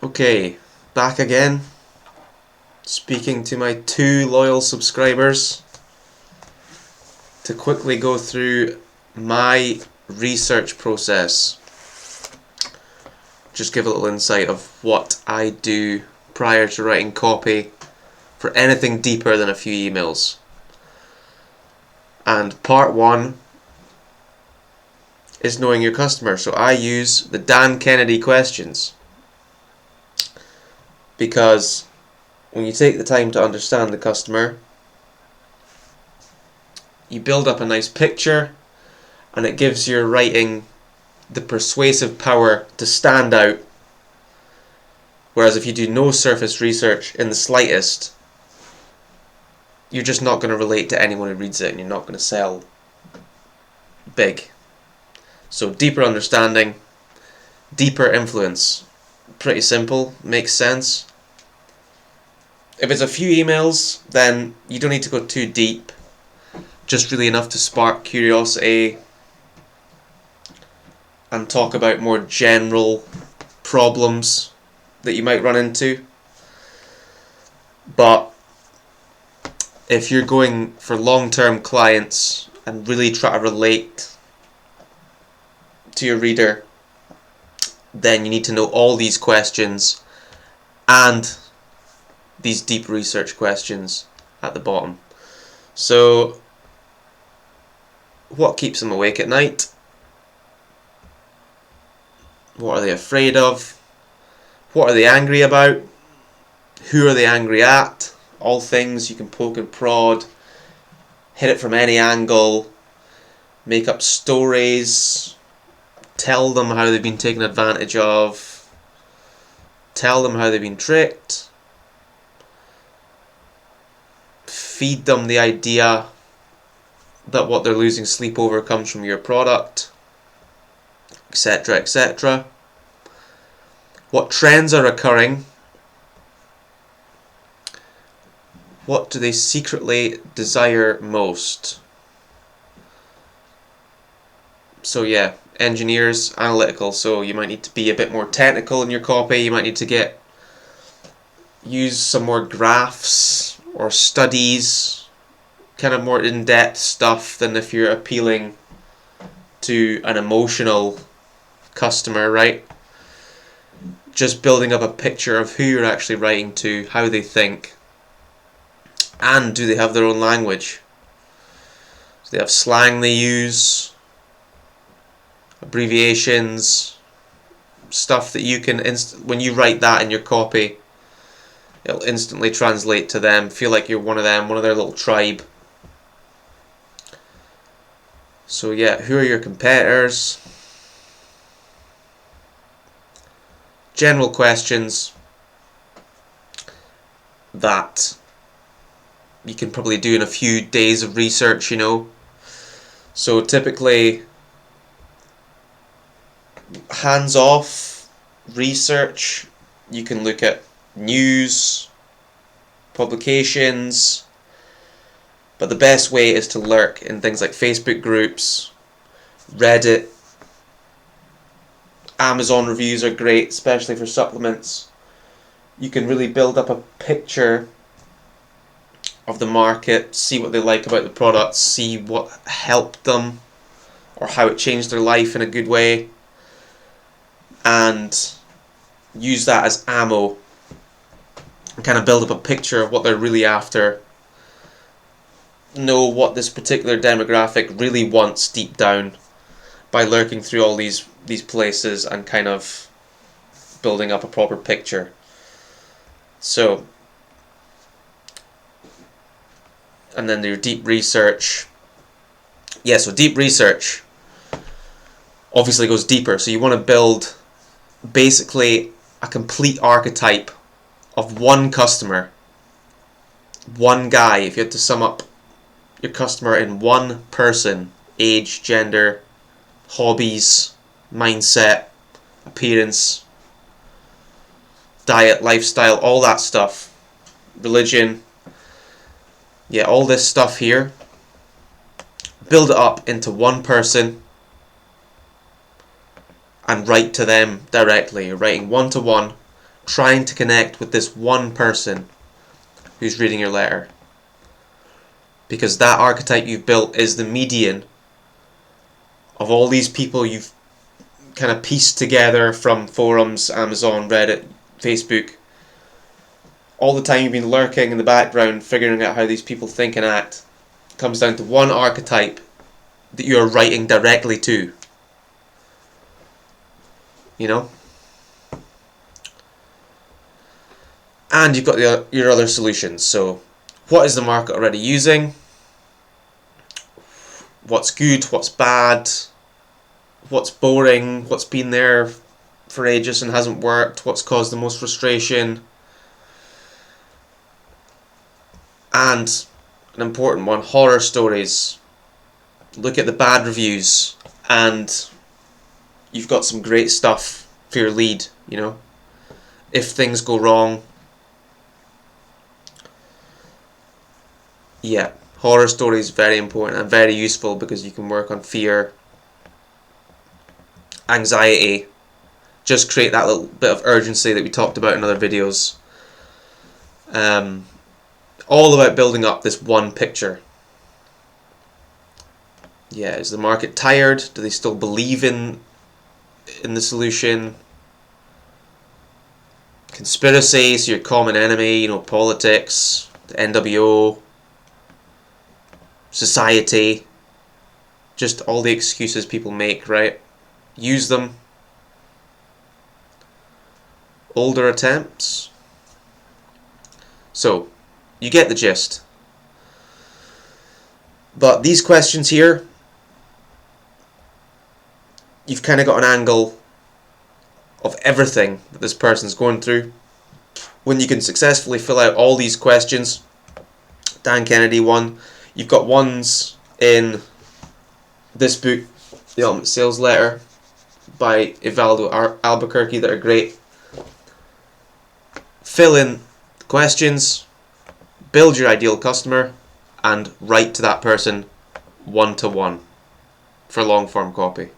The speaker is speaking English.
Okay, back again, speaking to my 2 loyal subscribers to quickly go through my research process. Just give a little insight of what I do prior to writing copy for anything deeper than a few emails. And part 1 is knowing your customer. So I use the Dan Kennedy questions, because when you take the time to understand the customer, you build up a nice picture, and it gives your writing the persuasive power to stand out. Whereas if you do no surface research in the slightest, you're just not going to relate to anyone who reads it, and you're not going to sell big. So deeper understanding, deeper influence. Pretty simple, makes sense. If it's a few emails, then you don't need to go too deep. Just really enough to spark curiosity and talk about more general problems that you might run into. But if you're going for long-term clients and really try to relate to your reader, then you need to know all these questions and these deep research questions at the bottom. So, what keeps them awake at night? What are they afraid of? What are they angry about? Who are they angry at? All things you can poke and prod, hit it from any angle, make up stories, tell them how they've been taken advantage of, tell them how they've been tricked, feed them the idea that what they're losing sleep over comes from your product, etc., etc. What trends are occurring? What do they secretly desire most? So yeah, engineers, analytical, so you might need to be a bit more technical in your copy. You might need to use some more graphs or studies, kind of more in-depth stuff than if you're appealing to an emotional customer, right? Just building up a picture of who you're actually writing to, how they think, and do they have their own language? Do they have slang they use, abbreviations, stuff that you can when you write that in your copy, it'll instantly translate to them, feel like you're one of them, one of their little tribe. So yeah, who are your competitors? General questions that you can probably do in a few days of research, you know. So typically, hands-off research, you can look at news, publications, but the best way is to lurk in things like Facebook groups, Reddit. Amazon reviews are great, especially for supplements. You can really build up a picture of the market, see what they like about the products, see what helped them or how it changed their life in a good way, and use that as ammo and kind of build up a picture of what they're really after. Know what this particular demographic really wants deep down by lurking through all these places and kind of building up a proper picture. So, and then your deep research. Yeah, so deep research obviously goes deeper. So you want to build basically a complete archetype of one customer, one guy. If you had to sum up your customer in one person, age, gender, hobbies, mindset, appearance, diet, lifestyle, all that stuff, religion, yeah, all this stuff here, build it up into one person and write to them directly. You're writing one-to-one trying to connect with this one person who's reading your letter. Because that archetype you've built is the median of all these people you've kind of pieced together from forums, Amazon, Reddit, Facebook. All the time you've been lurking in the background, figuring out how these people think and act. It comes down to one archetype that you're writing directly to. You know? And you've got your other solutions. So, what is the market already using? What's good? What's bad? What's boring? What's been there for ages and hasn't worked? What's caused the most frustration? And an important one, horror stories. Look at the bad reviews and you've got some great stuff for your lead, you know. If things go wrong, yeah, horror stories very important and very useful because you can work on fear, anxiety, just create that little bit of urgency that we talked about in other videos. All about building up this one picture. Yeah, is the market tired? Do they still believe in the solution? Conspiracy, so your common enemy, you know, politics, the NWO, society, just all the excuses people make, right? Use them. Older attempts. So, you get the gist. But these questions here, you've kind of got an angle of everything that this person's going through. When you can successfully fill out all these questions, Dan Kennedy one, you've got ones in this book, The Ultimate Sales Letter by Evaldo Albuquerque, that are great. Fill in the questions, build your ideal customer, and write to that person one-to-one for long form copy.